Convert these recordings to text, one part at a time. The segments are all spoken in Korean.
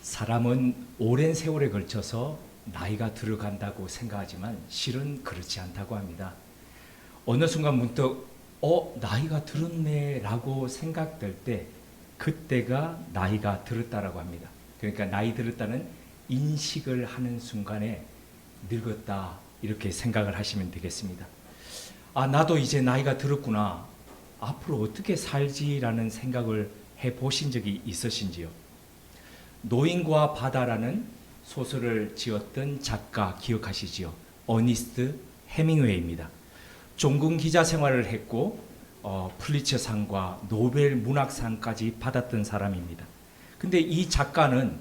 사람은 오랜 세월에 걸쳐서 나이가 들어간다고 생각하지만 실은 그렇지 않다고 합니다. 어느 순간 문득 나이가 들었네 라고 생각될 때 그때가 나이가 들었다라고 합니다. 그러니까 나이 들었다는 인식을 하는 순간에 늙었다 이렇게 생각을 하시면 되겠습니다. 나도 이제 나이가 들었구나. 앞으로 어떻게 살지라는 생각을 해보신 적이 있으신지요? 노인과 바다라는 소설을 지었던 작가 기억하시지요? 어니스트 해밍웨이입니다. 종군 기자 생활을 했고 플리처상과 노벨 문학상까지 받았던 사람입니다. 근데 이 작가는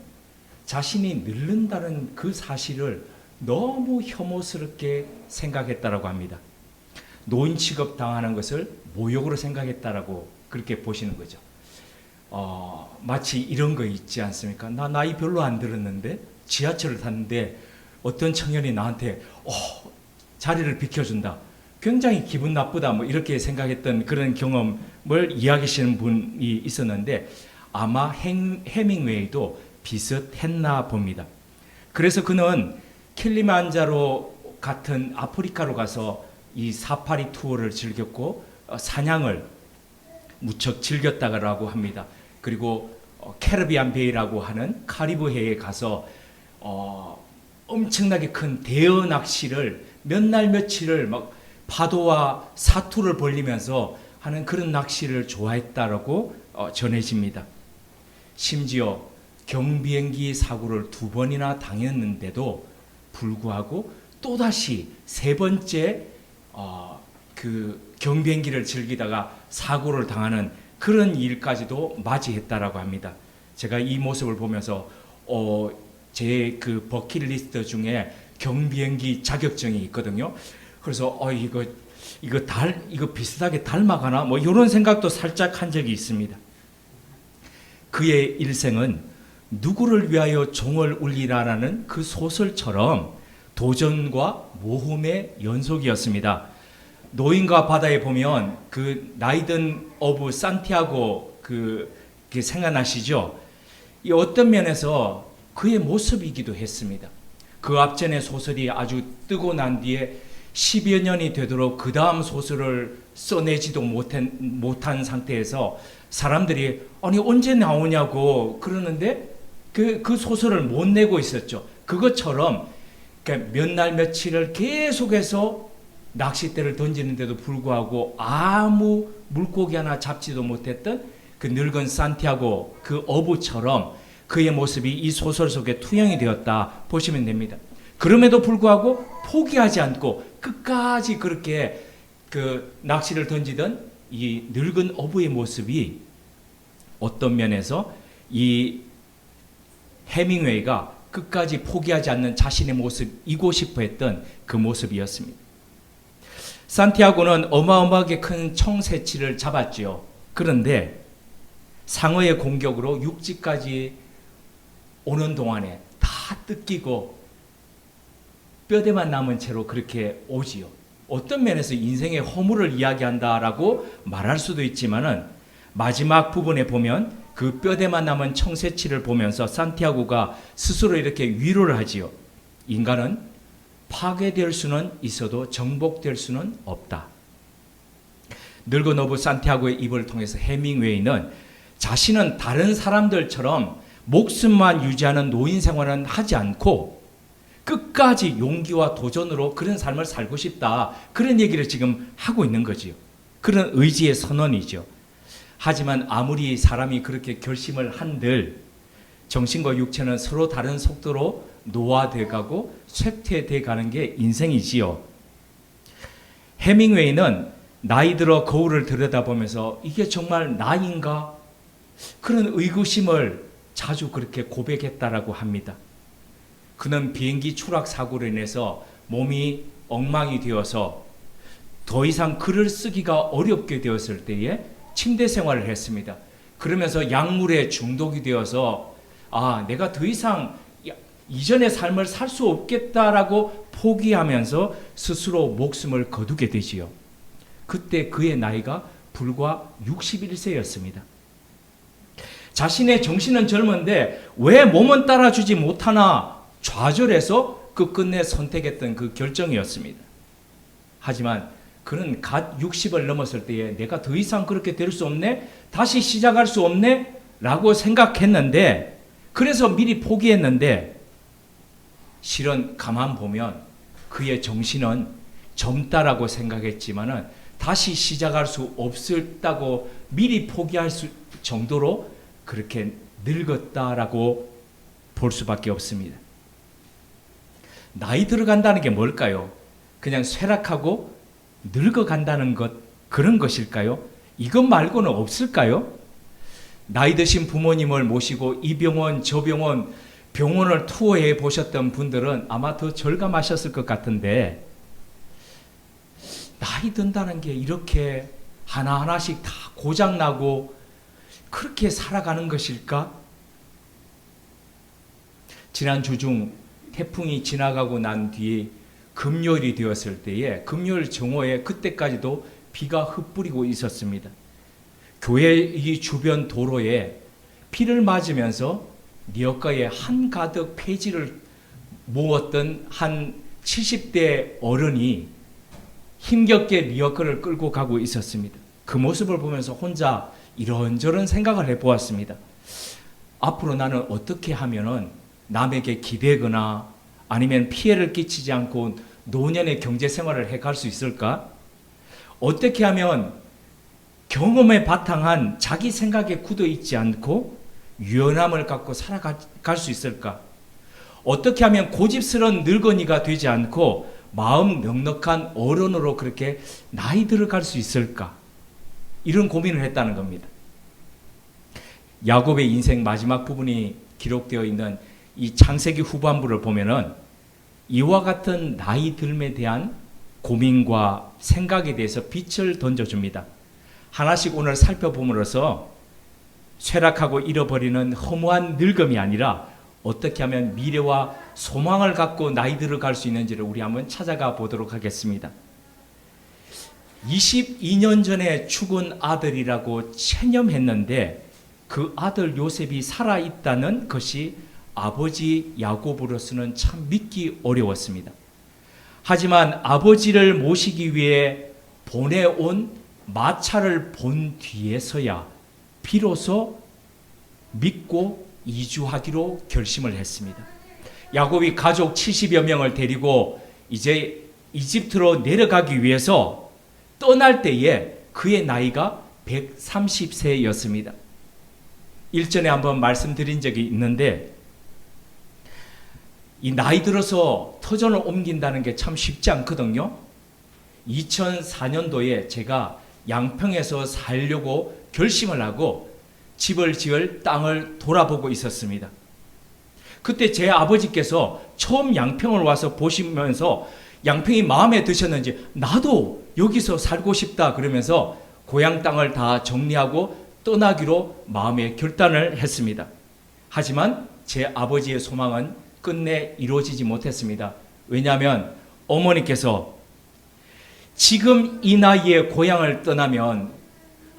자신이 늙는다는 그 사실을 너무 혐오스럽게 생각했다라고 합니다. 노인 취급 당하는 것을 모욕으로 생각했다라고 그렇게 보시는 거죠. 마치 이런 거 있지 않습니까? 나 나이 별로 안 들었는데 지하철을 탔는데 어떤 청년이 나한테 자리를 비켜준다. 굉장히 기분 나쁘다. 뭐 이렇게 생각했던 그런 경험을 이야기하시는 분이 있었는데 아마 해밍웨이도 비슷했나 봅니다. 그래서 그는 킬리만자로 같은 아프리카로 가서 이 사파리 투어를 즐겼고 사냥을 무척 즐겼다고 합니다. 그리고 캐리비안 베이라고 하는 카리브해에 가서 엄청나게 큰 대어 낚시를 몇 날 며칠을 막 파도와 사투를 벌리면서 하는 그런 낚시를 좋아했다라고 전해집니다. 심지어 경비행기 사고를 2번이나 당했는데도 불구하고 또다시 3번째 그 경비행기를 즐기다가 사고를 당하는 그런 일까지도 맞이했다라고 합니다. 제가 이 모습을 보면서 제 그 버킷리스트 중에 경비행기 자격증이 있거든요. 그래서 이거 비슷하게 닮아가나 뭐 이런 생각도 살짝 한 적이 있습니다. 그의 일생은 누구를 위하여 종을 울리라라는 그 소설처럼 도전과 모험의 연속이었습니다. 노인과 바다에 보면 그 나이든 오브 산티아고 그 생각나시죠? 이 어떤 면에서 그의 모습이기도 했습니다. 그 앞전의 소설이 아주 뜨고 난 뒤에 10여 년이 되도록 그 다음 소설을 써내지도 못한 상태에서 사람들이 아니 언제 나오냐고 그러는데 그 소설을 못 내고 있었죠. 그것처럼 몇 날 며칠을 계속해서 낚싯대를 던지는데도 불구하고 아무 물고기 하나 잡지도 못했던 그 늙은 산티아고 그 어부처럼 그의 모습이 이 소설 속에 투영이 되었다 보시면 됩니다. 그럼에도 불구하고 포기하지 않고 끝까지 그렇게 그 낚시를 던지던 이 늙은 어부의 모습이 어떤 면에서 이 해밍웨이가 끝까지 포기하지 않는 자신의 모습이고 싶어 했던 그 모습이었습니다. 산티아고는 어마어마하게 큰 청새치를 잡았지요. 그런데 상어의 공격으로 육지까지 오는 동안에 다 뜯기고 뼈대만 남은 채로 그렇게 오지요. 어떤 면에서 인생의 허물을 이야기한다라고 말할 수도 있지만은 마지막 부분에 보면 그 뼈대만 남은 청새치를 보면서 산티아고가 스스로 이렇게 위로를 하지요. 인간은 파괴될 수는 있어도 정복될 수는 없다. 늙은 어부 산티아고의 입을 통해서 해밍웨이는 자신은 다른 사람들처럼 목숨만 유지하는 노인 생활은 하지 않고 끝까지 용기와 도전으로 그런 삶을 살고 싶다. 그런 얘기를 지금 하고 있는 거지요. 그런 의지의 선언이죠. 하지만 아무리 사람이 그렇게 결심을 한들 정신과 육체는 서로 다른 속도로 노화돼 가고 쇠퇴돼 가는 게 인생이지요. 해밍웨이는 나이 들어 거울을 들여다보면서 이게 정말 나인가? 그런 의구심을 자주 그렇게 고백했다라고 합니다. 그는 비행기 추락 사고로 인해서 몸이 엉망이 되어서 더 이상 글을 쓰기가 어렵게 되었을 때에 침대 생활을 했습니다. 그러면서 약물에 중독이 되어서 내가 더 이상 이전의 삶을 살 수 없겠다라고 포기하면서 스스로 목숨을 거두게 되지요. 그때 그의 나이가 불과 61세였습니다. 자신의 정신은 젊은데 왜 몸은 따라주지 못하나 좌절해서 끝내 선택했던 그 결정이었습니다. 하지만 그는 갓 60을 넘었을 때에 내가 더 이상 그렇게 될 수 없네? 다시 시작할 수 없네? 라고 생각했는데, 그래서 미리 포기했는데, 실은 가만 보면 그의 정신은 젊다라고 생각했지만은 다시 시작할 수 없었다고 미리 포기할 정도로 그렇게 늙었다라고 볼 수밖에 없습니다. 나이 들어간다는 게 뭘까요? 그냥 쇠락하고 늙어간다는 것, 그런 것일까요? 이것 말고는 없을까요? 나이 드신 부모님을 모시고 이 병원 저 병원을 투어해 보셨던 분들은 아마 더 절감하셨을 것 같은데, 나이 든다는 게 이렇게 하나하나씩 다 고장나고 그렇게 살아가는 것일까? 지난 주 중 태풍이 지나가고 난 뒤에 금요일이 되었을 때에 금요일 정오에 그때까지도 비가 흩뿌리고 있었습니다. 교회 이 주변 도로에 비를 맞으면서 리어카에 한가득 폐지를 모았던 한 70대 어른이 힘겹게 리어카를 끌고 가고 있었습니다. 그 모습을 보면서 혼자 이런저런 생각을 해보았습니다. 앞으로 나는 어떻게 하면은 남에게 기대거나 아니면 피해를 끼치지 않고 노년의 경제 생활을 해갈 수 있을까? 어떻게 하면 경험에 바탕한 자기 생각에 굳어 있지 않고 유연함을 갖고 살아갈 수 있을까? 어떻게 하면 고집스러운 늙은이가 되지 않고 마음 넉넉한 어른으로 그렇게 나이 들어갈 수 있을까? 이런 고민을 했다는 겁니다. 야곱의 인생 마지막 부분이 기록되어 있는 이 창세기 후반부를 보면은 이와 같은 나이 들음에 대한 고민과 생각에 대해서 빛을 던져줍니다. 하나씩 오늘 살펴봄으로써 쇠락하고 잃어버리는 허무한 늙음이 아니라 어떻게 하면 미래와 소망을 갖고 나이 들어갈 수 있는지를 우리 한번 찾아가 보도록 하겠습니다. 22년 전에 죽은 아들이라고 체념했는데 그 아들 요셉이 살아있다는 것이 아버지 야곱으로서는 참 믿기 어려웠습니다. 하지만 아버지를 모시기 위해 보내온 마차를 본 뒤에서야 비로소 믿고 이주하기로 결심을 했습니다. 야곱이 가족 70여 명을 데리고 이제 이집트로 내려가기 위해서 떠날 때에 그의 나이가 130세였습니다. 일전에 한번 말씀드린 적이 있는데 이 나이 들어서 터전을 옮긴다는 게 참 쉽지 않거든요. 2004년도에 제가 양평에서 살려고 결심을 하고 집을 지을 땅을 돌아보고 있었습니다. 그때 제 아버지께서 처음 양평을 와서 보시면서 양평이 마음에 드셨는지 나도 여기서 살고 싶다 그러면서 고향 땅을 다 정리하고 떠나기로 마음의 결단을 했습니다. 하지만 제 아버지의 소망은 끝내 이루어지지 못했습니다. 왜냐하면 어머니께서 지금 이 나이에 고향을 떠나면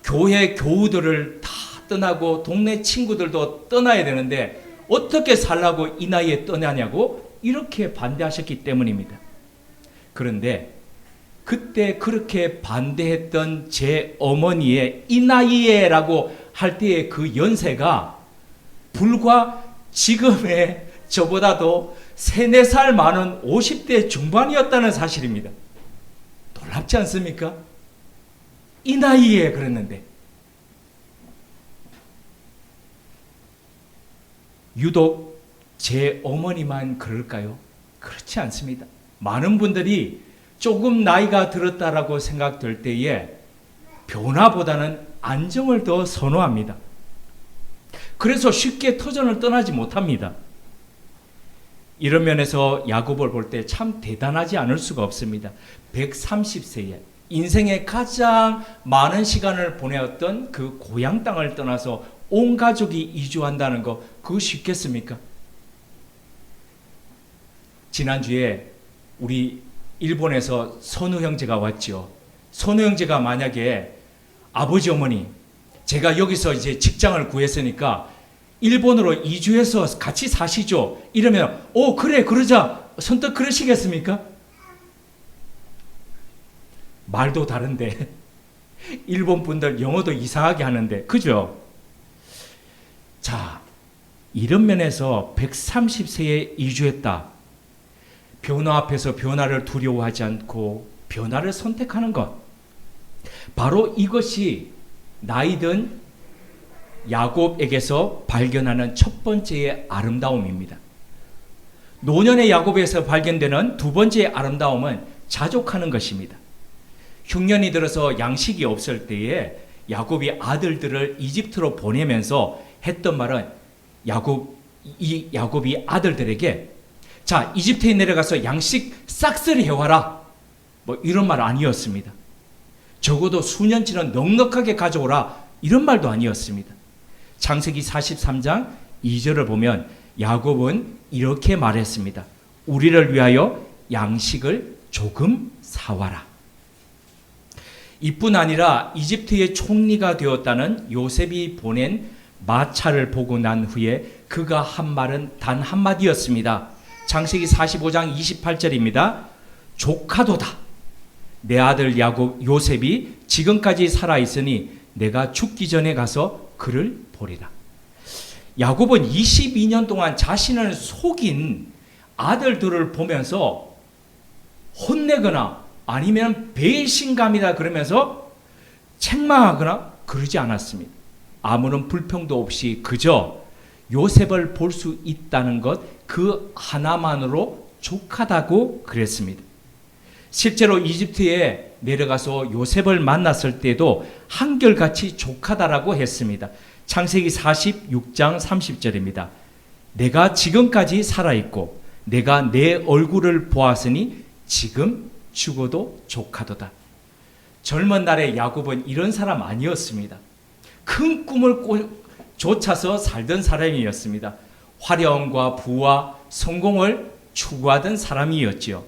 교회 교우들을 다 떠나고 동네 친구들도 떠나야 되는데 어떻게 살라고 이 나이에 떠나냐고 이렇게 반대하셨기 때문입니다. 그런데 그때 그렇게 반대했던 제 어머니의 이 나이에 라고 할 때의 그 연세가 불과 지금의 저보다도 3, 4살 많은 50대 중반이었다는 사실입니다. 놀랍지 않습니까? 이 나이에 그랬는데 유독 제 어머니만 그럴까요? 그렇지 않습니다. 많은 분들이 조금 나이가 들었다라고 생각될 때에 변화보다는 안정을 더 선호합니다. 그래서 쉽게 터전을 떠나지 못합니다. 이런 면에서 야곱을 볼 때 참 대단하지 않을 수가 없습니다. 130세에 인생의 가장 많은 시간을 보내었던 그 고향 땅을 떠나서 온 가족이 이주한다는 거 그거 쉽겠습니까? 지난주에 우리 일본에서 선우 형제가 왔죠. 선우 형제가 만약에 아버지 어머니 제가 여기서 이제 직장을 구했으니까 일본으로 이주해서 같이 사시죠. 이러면 그래 그러자 선뜻 그러시겠습니까? 말도 다른데 일본 분들 영어도 이상하게 하는데 그죠? 자, 이런 면에서 130세에 이주했다. 변화 앞에서 변화를 두려워하지 않고 변화를 선택하는 것. 바로 이것이 나이든 야곱에게서 발견하는 첫 번째의 아름다움입니다. 노년의 야곱에서 발견되는 두 번째의 아름다움은 자족하는 것입니다. 흉년이 들어서 양식이 없을 때에 야곱이 아들들을 이집트로 보내면서 했던 말은 야곱이 아들들에게 자, 이집트에 내려가서 양식 싹쓸이 해와라. 뭐 이런 말 아니었습니다. 적어도 수년치는 넉넉하게 가져오라. 이런 말도 아니었습니다. 창세기 43장 2절을 보면 야곱은 이렇게 말했습니다. 우리를 위하여 양식을 조금 사와라. 이뿐 아니라 이집트의 총리가 되었다는 요셉이 보낸 마차를 보고 난 후에 그가 한 말은 단 한마디였습니다. 창세기 45장 28절입니다. 조카도다. 내 아들 요셉이 지금까지 살아있으니 내가 죽기 전에 가서 그를 보리라. 야곱은 22년 동안 자신을 속인 아들들을 보면서 혼내거나 아니면 배신감이다 그러면서 책망하거나 그러지 않았습니다. 아무런 불평도 없이 그저 요셉을 볼 수 있다는 것 그 하나만으로 족하다고 그랬습니다. 실제로 이집트에 내려가서 요셉을 만났을 때도 한결같이 족하다라고 했습니다. 창세기 46장 30절입니다. 내가 지금까지 살아있고 내가 내 얼굴을 보았으니 지금 죽어도 족하도다. 젊은 날의 야곱은 이런 사람 아니었습니다. 큰 꿈을 쫓아서 살던 사람이었습니다. 화려함과 부와 성공을 추구하던 사람이었지요.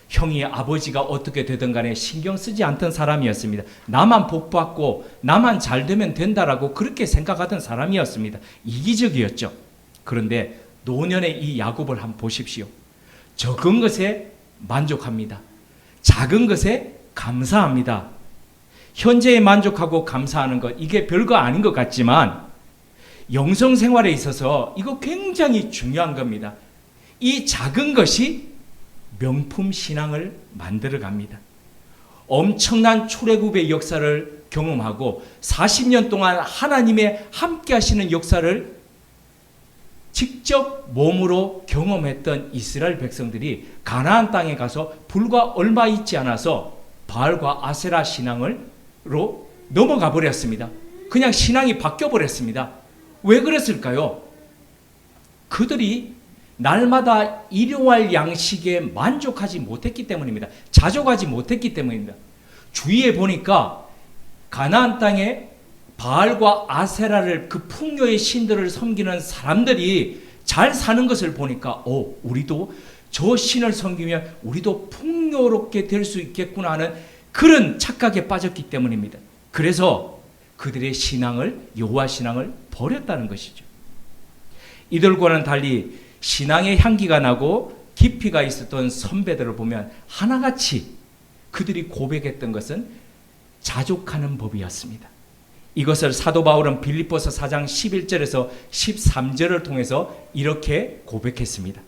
형이 아버지가 어떻게 되든 간에 신경 쓰지 않던 사람이었습니다. 나만 복받고 나만 잘 되면 된다라고 그렇게 생각하던 사람이었습니다. 이기적이었죠. 그런데 노년의 이 야곱을 한번 보십시오. 적은 것에 만족합니다. 작은 것에 감사합니다. 현재에 만족하고 감사하는 것, 이게 별거 아닌 것 같지만 영성 생활에 있어서 이거 굉장히 중요한 겁니다. 이 작은 것이 명품 신앙을 만들어 갑니다. 엄청난 출애굽의 역사를 경험하고 40년 동안 하나님의 함께 하시는 역사를 직접 몸으로 경험했던 이스라엘 백성들이 가나안 땅에 가서 불과 얼마 있지 않아서 바알과 아세라 신앙으로 넘어가 버렸습니다. 그냥 신앙이 바뀌어 버렸습니다. 왜 그랬을까요? 그들이 날마다 일용할 양식에 만족하지 못했기 때문입니다. 자족하지 못했기 때문입니다. 주위에 보니까 가나안 땅에 바알과 아세라를 그 풍요의 신들을 섬기는 사람들이 잘 사는 것을 보니까 우리도 저 신을 섬기면 우리도 풍요롭게 될 수 있겠구나 하는 그런 착각에 빠졌기 때문입니다. 그래서 그들의 신앙을 여호와 신앙을 버렸다는 것이죠. 이들과는 달리 신앙의 향기가 나고 깊이가 있었던 선배들을 보면 하나같이 그들이 고백했던 것은 자족하는 법이었습니다. 이것을 사도 바울은 빌립보서 4장 11절에서 13절을 통해서 이렇게 고백했습니다.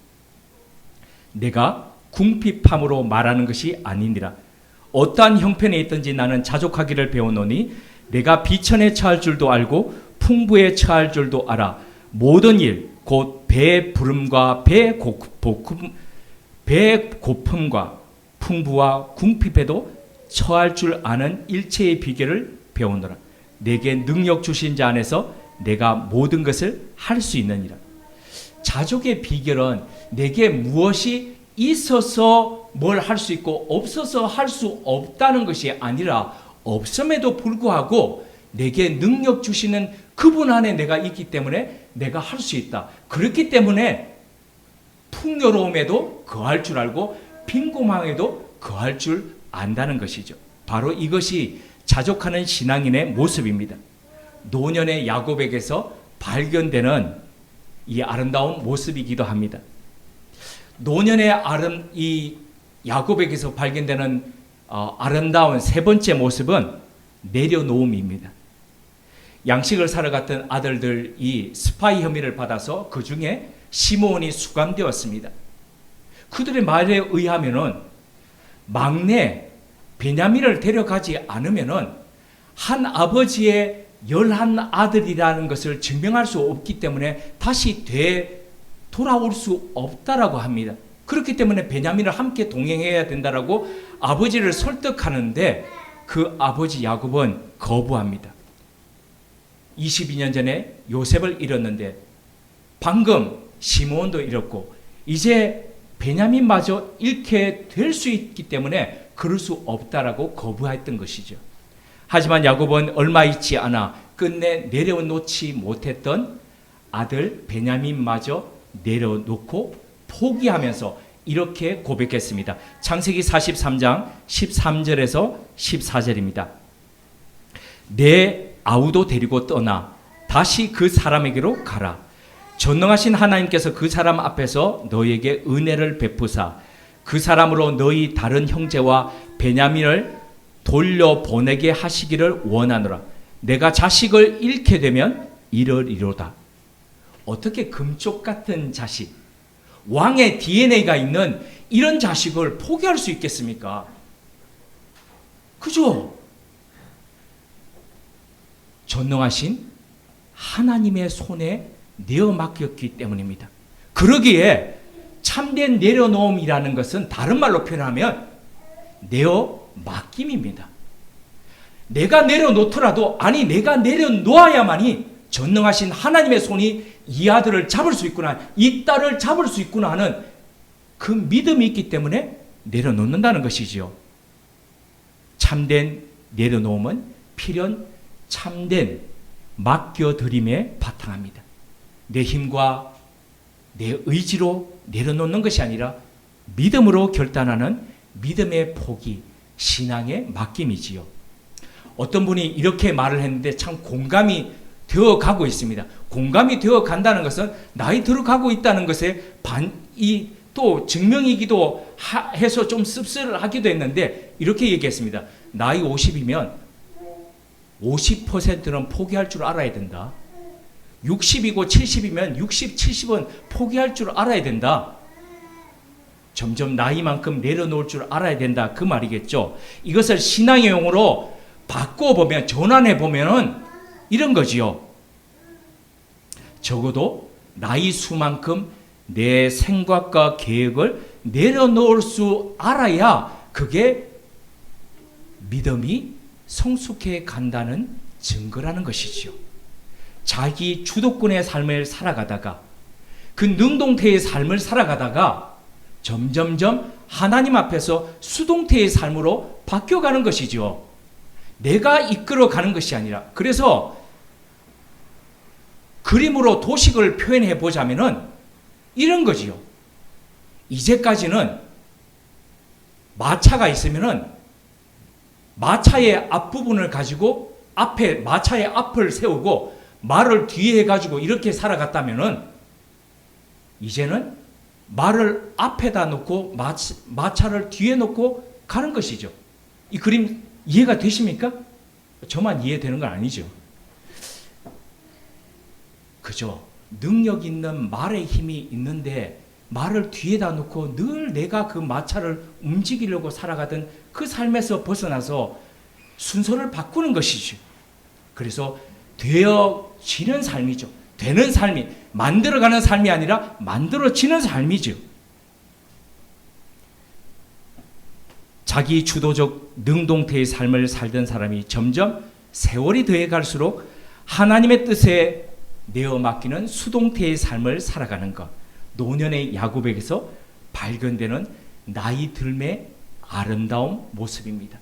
내가 궁핍함으로 말하는 것이 아니니라. 어떠한 형편에 있든지 나는 자족하기를 배우노니 내가 비천에 처할 줄도 알고 풍부에 처할 줄도 알아. 모든 일 곧 배 부름과 배 고품과 풍부와 궁핍에도 처할 줄 아는 일체의 비결을 배우노라. 내게 능력 주신 자 안에서 내가 모든 것을 할 수 있느니라. 자족의 비결은 내게 무엇이 있어서 뭘 할 수 있고 없어서 할 수 없다는 것이 아니라 없음에도 불구하고 내게 능력 주시는 그분 안에 내가 있기 때문에 내가 할 수 있다. 그렇기 때문에 풍요로움에도 거할 줄 알고 빈곤함에도 거할 줄 안다는 것이죠. 바로 이것이 자족하는 신앙인의 모습입니다. 노년의 야곱에게서 발견되는 이 아름다운 모습이기도 합니다. 노년의 이 야곱에게서 발견되는 아름다운 세 번째 모습은 내려놓음입니다. 양식을 사러 갔던 아들들이 스파이 혐의를 받아서 그 중에 시므온이 수감되었습니다. 그들의 말에 의하면은 막내 베냐민을 데려가지 않으면은 한 아버지의 11아들이라는 것을 증명할 수 없기 때문에 다시 돌아올 수 없다라고 합니다. 그렇기 때문에 베냐민을 함께 동행해야 된다라고 아버지를 설득하는데 그 아버지 야곱은 거부합니다. 22년 전에 요셉을 잃었는데 방금 시므온도 잃었고 이제 베냐민마저 잃게 될 수 있기 때문에 그럴 수 없다라고 거부했던 것이죠. 하지만 야곱은 얼마 있지 않아 끝내 내려놓지 못했던 아들 베냐민마저 내려놓고 포기하면서 이렇게 고백했습니다. 창세기 43장 13절에서 14절입니다. 내 아우도 데리고 떠나 다시 그 사람에게로 가라. 전능하신 하나님께서 그 사람 앞에서 너희에게 은혜를 베푸사 그 사람으로 너희 다른 형제와 베냐민을 돌려보내게 하시기를 원하노라. 내가 자식을 잃게 되면 이러리로다. 어떻게 금쪽 같은 자식, 왕의 DNA가 있는 이런 자식을 포기할 수 있겠습니까? 그죠? 전능하신 하나님의 손에 내어 맡겼기 때문입니다. 그러기에 참된 내려놓음이라는 것은 다른 말로 표현하면 내어 맡김입니다. 내가 내려놓더라도 내가 내려놓아야만이 전능하신 하나님의 손이 이 아들을 잡을 수 있구나, 이 딸을 잡을 수 있구나 하는 그 믿음이 있기 때문에 내려놓는다는 것이지요. 참된 내려놓음은 필연 참된 맡겨드림에 바탕합니다. 내 힘과 내 의지로 내려놓는 것이 아니라 믿음으로 결단하는 믿음의 포기, 신앙의 맡김이지요. 어떤 분이 이렇게 말을 했는데 참 공감이 되어 가고 있습니다. 공감이 되어 간다는 것은 나이 들어가고 있다는 것에 또 증명이기도 해서 좀 씁쓸하기도 했는데 이렇게 얘기했습니다. 나이 50이면 50%는 포기할 줄 알아야 된다. 60이고 70이면 60, 70은 포기할 줄 알아야 된다. 점점 나이만큼 내려놓을 줄 알아야 된다. 그 말이겠죠. 이것을 신앙의 용어로 바꿔보면, 전환해보면 이런 거지요. 적어도 나이 수만큼 내 생각과 계획을 내려놓을 수 알아야 그게 믿음이 성숙해 간다는 증거라는 것이지요. 자기 주도권의 삶을 살아가다가 그 능동태의 삶을 살아가다가 점점점 하나님 앞에서 수동태의 삶으로 바뀌어가는 것이죠. 내가 이끌어가는 것이 아니라. 그래서 그림으로 도식을 표현해 보자면은 이런 거지요. 이제까지는 마차가 있으면은 마차의 앞부분을 가지고 앞에 마차의 앞을 세우고 말을 뒤에 해가지고 이렇게 살아갔다면은 이제는 말을 앞에다 놓고 마차를 뒤에 놓고 가는 것이죠. 이 그림 이해가 되십니까? 저만 이해되는 건 아니죠. 그죠? 능력 있는 말의 힘이 있는데 말을 뒤에다 놓고 늘 내가 그 마차를 움직이려고 살아가던 그 삶에서 벗어나서 순서를 바꾸는 것이죠. 그래서 되어지는 삶이죠. 되는 삶이, 만들어가는 삶이 아니라 만들어지는 삶이죠. 자기 주도적 능동태의 삶을 살던 사람이 점점 세월이 더해갈수록 하나님의 뜻에 내어 맡기는 수동태의 삶을 살아가는 것, 노년의 야곱에게서 발견되는 나이 들매 아름다운 모습입니다.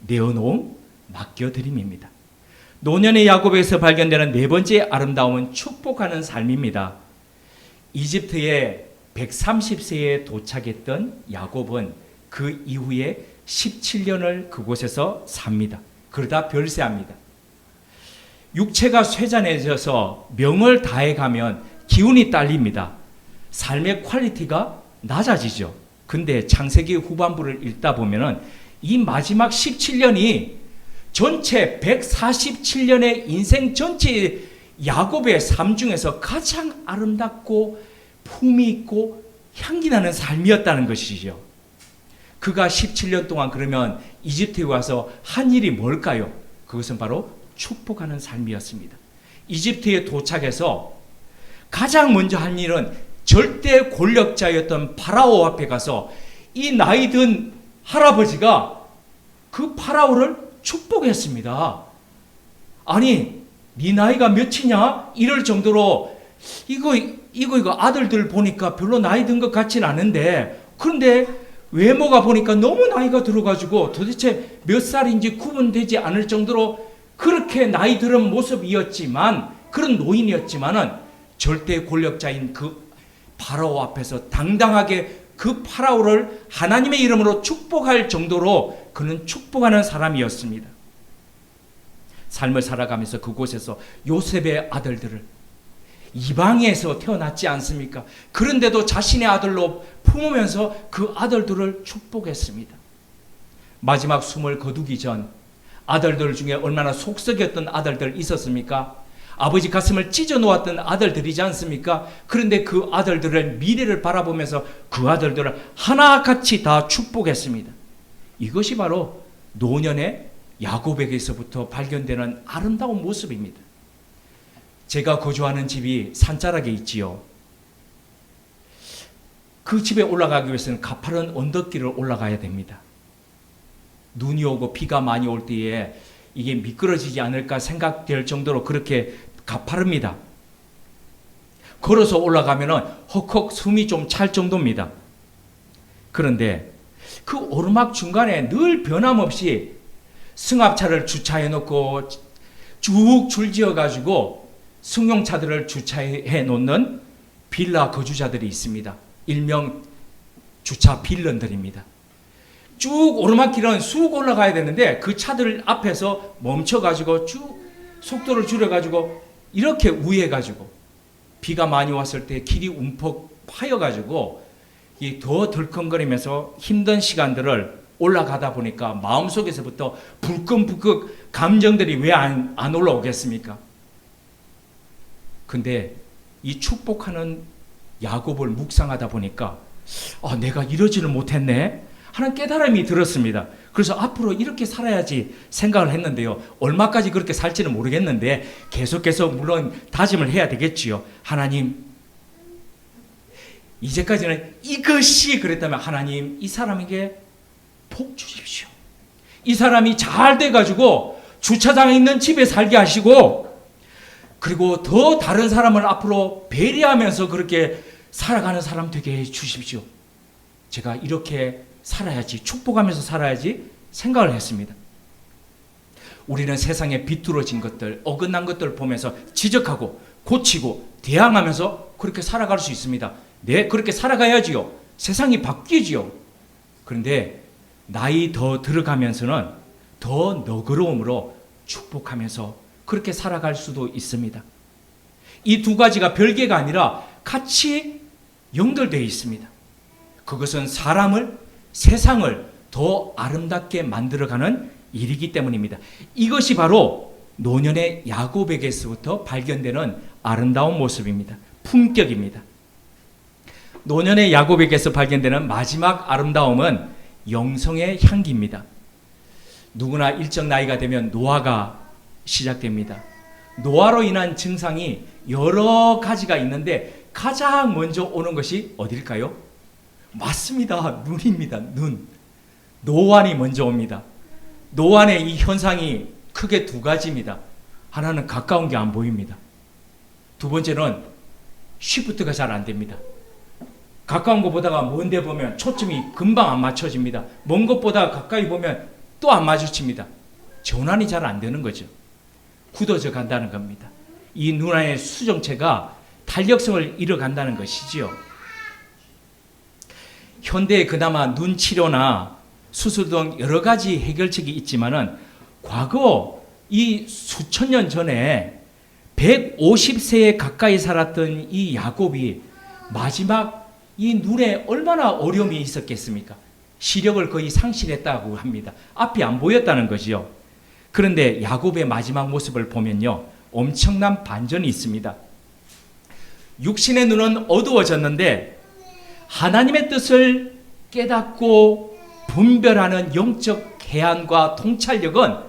내어놓음, 맡겨드림입니다. 노년의 야곱에서 발견되는 네 번째 아름다움은 축복하는 삶입니다. 이집트에 130세에 도착했던 야곱은 그 이후에 17년을 그곳에서 삽니다. 그러다 별세합니다. 육체가 쇠잔해져서 명을 다해가면 기운이 딸립니다. 삶의 퀄리티가 낮아지죠. 근데 창세기 후반부를 읽다 보면은 이 마지막 17년이 전체 147년의 인생 전체 야곱의 삶 중에서 가장 아름답고 품이 있고 향기 나는 삶이었다는 것이죠. 그가 17년 동안 그러면 이집트에 와서 한 일이 뭘까요? 그것은 바로 축복하는 삶이었습니다. 이집트에 도착해서 가장 먼저 한 일은 절대 권력자였던 파라오 앞에 가서 이 나이 든 할아버지가 그 파라오를 축복했습니다. 아니, 네 나이가 몇이냐? 이럴 정도로 이거 아들들 보니까 별로 나이 든 것 같진 않은데, 그런데 외모가 보니까 너무 나이가 들어가지고 도대체 몇 살인지 구분되지 않을 정도로 그렇게 나이 들은 모습이었지만, 그런 노인이었지만은 절대 권력자인 그 파라오 앞에서 당당하게 그 파라오를 하나님의 이름으로 축복할 정도로 그는 축복하는 사람이었습니다. 삶을 살아가면서 그곳에서 요셉의 아들들을, 이방에서 태어났지 않습니까? 그런데도 자신의 아들로 품으면서 그 아들들을 축복했습니다. 마지막 숨을 거두기 전 아들들 중에 얼마나 속썩였던 아들들 있었습니까? 아버지 가슴을 찢어 놓았던 아들들이지 않습니까? 그런데 그 아들들의 미래를 바라보면서 그 아들들을 하나같이 다 축복했습니다. 이것이 바로 노년의 야곱에게서부터 발견되는 아름다운 모습입니다. 제가 거주하는 집이 산자락에 있지요. 그 집에 올라가기 위해서는 가파른 언덕길을 올라가야 됩니다. 눈이 오고 비가 많이 올 때에 이게 미끄러지지 않을까 생각될 정도로 그렇게 가파릅니다. 걸어서 올라가면은 헉헉 숨이 좀 찰 정도입니다. 그런데 그 오르막 중간에 늘 변함없이 승합차를 주차해 놓고 쭉 줄지어 가지고 승용차들을 주차해 놓는 빌라 거주자들이 있습니다. 일명 주차 빌런들입니다. 쭉 오르막길은 쑥 올라가야 되는데 그 차들 앞에서 멈춰가지고 쭉 속도를 줄여가지고 이렇게 우회해가지고 비가 많이 왔을 때 길이 움푹 파여가지고 더 덜컹거리면서 힘든 시간들을 올라가다 보니까 마음속에서부터 불끈불끈 감정들이 왜 안 올라오겠습니까? 근데 이 축복하는 야곱을 묵상하다 보니까 내가 이러지를 못했네 하는 깨달음이 들었습니다. 그래서 앞으로 이렇게 살아야지 생각을 했는데요. 얼마까지 그렇게 살지는 모르겠는데 계속해서 물론 다짐을 해야 되겠지요. 하나님, 이제까지는 이것이 그랬다면 하나님, 이 사람에게 복 주십시오. 이 사람이 잘 돼가지고 주차장에 있는 집에 살게 하시고, 그리고 더 다른 사람을 앞으로 배려하면서 그렇게 살아가는 사람 되게 해 주십시오. 제가 이렇게 살아야지, 축복하면서 살아야지 생각을 했습니다. 우리는 세상에 비뚤어진 것들, 어긋난 것들을 보면서 지적하고 고치고 대항하면서 그렇게 살아갈 수 있습니다. 네, 그렇게 살아가야지요. 세상이 바뀌지요. 그런데 나이 더 들어가면서는 더 너그러움으로 축복하면서 그렇게 살아갈 수도 있습니다. 이 두 가지가 별개가 아니라 같이 연결되어 있습니다. 그것은 사람을, 세상을 더 아름답게 만들어가는 일이기 때문입니다. 이것이 바로 노년의 야곱에게서부터 발견되는 아름다운 모습입니다. 품격입니다. 노년의 야곱에게서 발견되는 마지막 아름다움은 영성의 향기입니다. 누구나 일정 나이가 되면 노화가 시작됩니다. 노화로 인한 증상이 여러 가지가 있는데 가장 먼저 오는 것이 어딜까요? 맞습니다. 눈입니다. 눈. 노안이 먼저 옵니다. 노안의 이 현상이 크게 두 가지입니다. 하나는 가까운 게 안 보입니다. 두 번째는 쉬프트가 잘 안 됩니다. 가까운 것보다가 먼데 보면 초점이 금방 안 맞춰집니다. 먼 것보다 가까이 보면 또 안 마주칩니다. 전환이 잘 안 되는 거죠. 굳어져 간다는 겁니다. 이 눈안의 수정체가 탄력성을 잃어간다는 것이지요. 현대에 그나마 눈 치료나 수술 등 여러 가지 해결책이 있지만은 과거 이 수천 년 전에 150세에 가까이 살았던 이 야곱이 마지막 이 눈에 얼마나 어려움이 있었겠습니까? 시력을 거의 상실했다고 합니다. 앞이 안 보였다는 거지요. 그런데 야곱의 마지막 모습을 보면요, 엄청난 반전이 있습니다. 육신의 눈은 어두워졌는데 하나님의 뜻을 깨닫고 분별하는 영적 개안과 통찰력은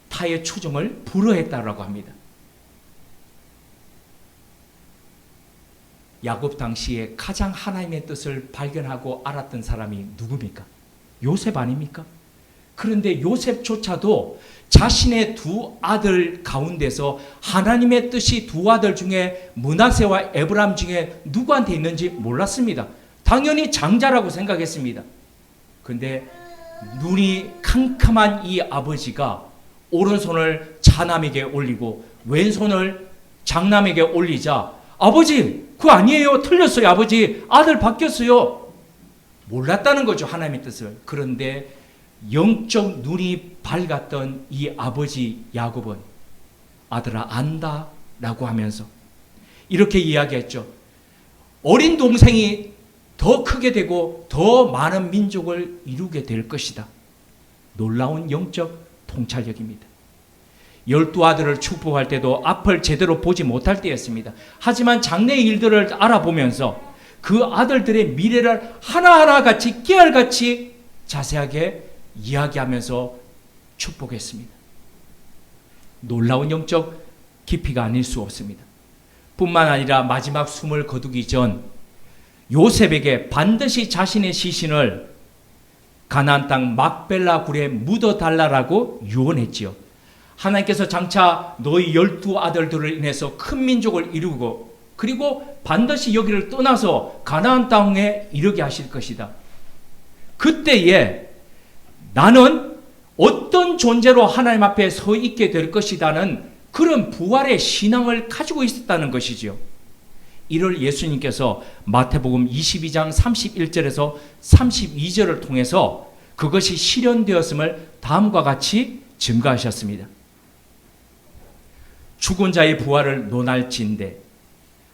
타의 추종을 불허했다라고 합니다. 야곱 당시에 가장 하나님의 뜻을 발견하고 알았던 사람이 누굽니까? 요셉 아닙니까? 그런데 요셉조차도 자신의 두 아들 가운데서 하나님의 뜻이 두 아들 중에 므낫세와 에브람 중에 누구한테 있는지 몰랐습니다. 당연히 장자라고 생각했습니다. 그런데 눈이 캄캄한 이 아버지가 오른손을 차남에게 올리고 왼손을 장남에게 올리자, 아버지 그거 아니에요, 틀렸어요, 아버지 아들 바뀌었어요. 몰랐다는 거죠, 하나님의 뜻을. 그런데 영적 눈이 밝았던 이 아버지 야곱은 아들아 안다 라고 하면서 이렇게 이야기했죠. 어린 동생이 더 크게 되고 더 많은 민족을 이루게 될 것이다. 놀라운 영적 통찰력입니다. 12아들을 축복할 때도 앞을 제대로 보지 못할 때였습니다. 하지만 장래의 일들을 알아보면서 그 아들들의 미래를 하나하나 같이 깨알같이 자세하게 이야기하면서 축복했습니다. 놀라운 영적 깊이가 아닐 수 없습니다. 뿐만 아니라 마지막 숨을 거두기 전 요셉에게 반드시 자신의 시신을 가나안 땅 막벨라 굴에 묻어달라고 유언했지요. 하나님께서 장차 너희 12아들들을 인해서 큰 민족을 이루고 그리고 반드시 여기를 떠나서 가나안 땅에 이르게 하실 것이다. 그때에 나는 어떤 존재로 하나님 앞에 서 있게 될 것이다는 그런 부활의 신앙을 가지고 있었다는 것이지요. 이를 예수님께서 마태복음 22장 31절에서 32절을 통해서 그것이 실현되었음을 다음과 같이 증거하셨습니다. 죽은 자의 부활을 논할진대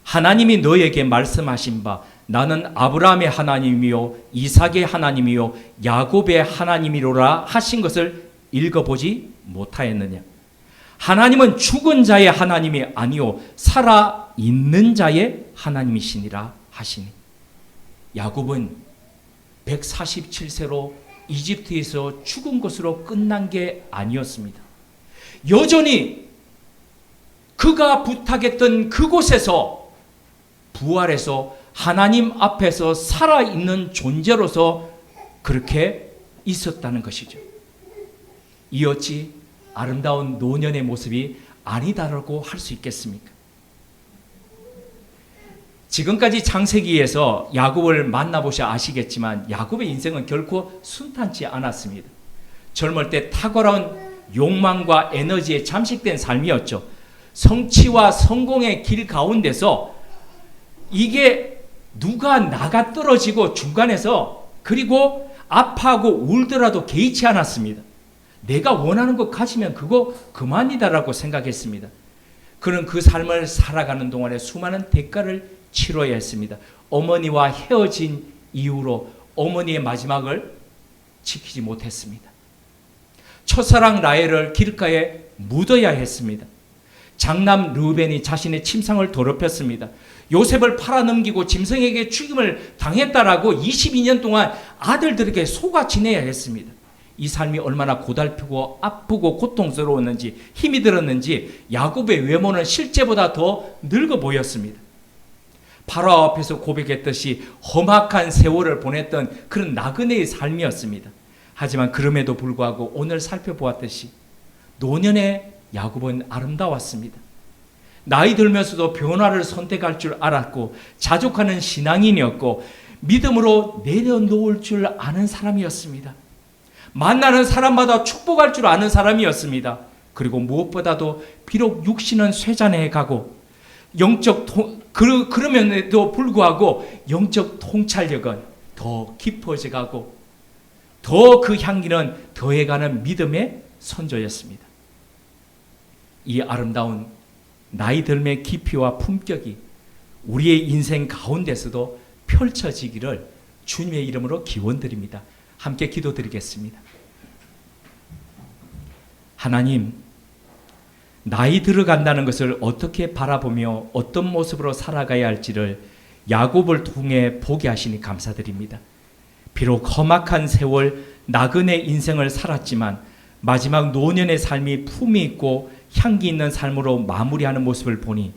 하나님이 너에게 말씀하신 바 나는 아브라함의 하나님이요 이삭의 하나님이요 야곱의 하나님이로라 하신 것을 읽어보지 못하였느냐. 하나님은 죽은 자의 하나님이 아니요 살아있는 자의 하나님이시니라 하시니. 야곱은 147세로 이집트에서 죽은 것으로 끝난 게 아니었습니다. 여전히 그가 부탁했던 그곳에서 부활해서 하나님 앞에서 살아있는 존재로서 그렇게 있었다는 것이죠. 이 어찌 아름다운 노년의 모습이 아니다라고 할 수 있겠습니까? 지금까지 창세기에서 야곱을 만나보셔 아시겠지만 야곱의 인생은 결코 순탄치 않았습니다. 젊을 때 탁월한 욕망과 에너지에 잠식된 삶이었죠. 성취와 성공의 길 가운데서 이게 누가 나가 떨어지고 중간에서 그리고 아파하고 울더라도 개의치 않았습니다. 내가 원하는 것 가지면 그거 그만이다라고 생각했습니다. 그는 그 삶을 살아가는 동안에 수많은 대가를 치러야 했습니다. 어머니와 헤어진 이후로 어머니의 마지막을 지키지 못했습니다. 첫사랑 라헬을 길가에 묻어야 했습니다. 장남 르우벤이 자신의 침상을 더럽혔습니다. 요셉을 팔아넘기고 짐승에게 죽임을 당했다라고 22년 동안 아들들에게 속아 지내야 했습니다. 이 삶이 얼마나 고달프고 아프고 고통스러웠는지 힘이 들었는지 야곱의 외모는 실제보다 더 늙어 보였습니다. 바로 앞에서 고백했듯이 험악한 세월을 보냈던 그런 나그네의 삶이었습니다. 하지만 그럼에도 불구하고 오늘 살펴보았듯이 노년의 야곱은 아름다웠습니다. 나이 들면서도 변화를 선택할 줄 알았고 자족하는 신앙인이었고 믿음으로 내려놓을 줄 아는 사람이었습니다. 만나는 사람마다 축복할 줄 아는 사람이었습니다. 그리고 무엇보다도 비록 육신은 쇠잔해 가고 그럼에도 불구하고 영적 통찰력은 더 깊어져 가고 더 그 향기는 더해가는 믿음의 선조였습니다. 이 아름다운 나이 들음의 깊이와 품격이 우리의 인생 가운데서도 펼쳐지기를 주님의 이름으로 기원드립니다. 함께 기도드리겠습니다. 하나님, 나이 들어간다는 것을 어떻게 바라보며 어떤 모습으로 살아가야 할지를 야곱을 통해 보게 하시니 감사드립니다. 비록 험악한 세월 나그네 인생을 살았지만 마지막 노년의 삶이 품이 있고 향기 있는 삶으로 마무리하는 모습을 보니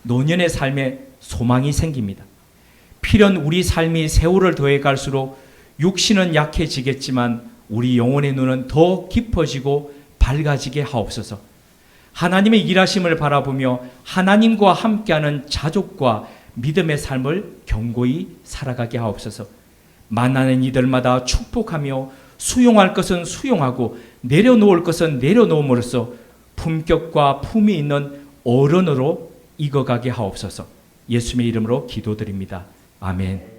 노년의 삶에 소망이 생깁니다. 필연 우리 삶이 세월을 더해 갈수록 육신은 약해지겠지만 우리 영혼의 눈은 더 깊어지고 밝아지게 하옵소서. 하나님의 일하심을 바라보며 하나님과 함께하는 자족과 믿음의 삶을 견고히 살아가게 하옵소서. 만나는 이들마다 축복하며 수용할 것은 수용하고 내려놓을 것은 내려놓음으로써 품격과 품이 있는 어른으로 익어가게 하옵소서. 예수님의 이름으로 기도드립니다. 아멘.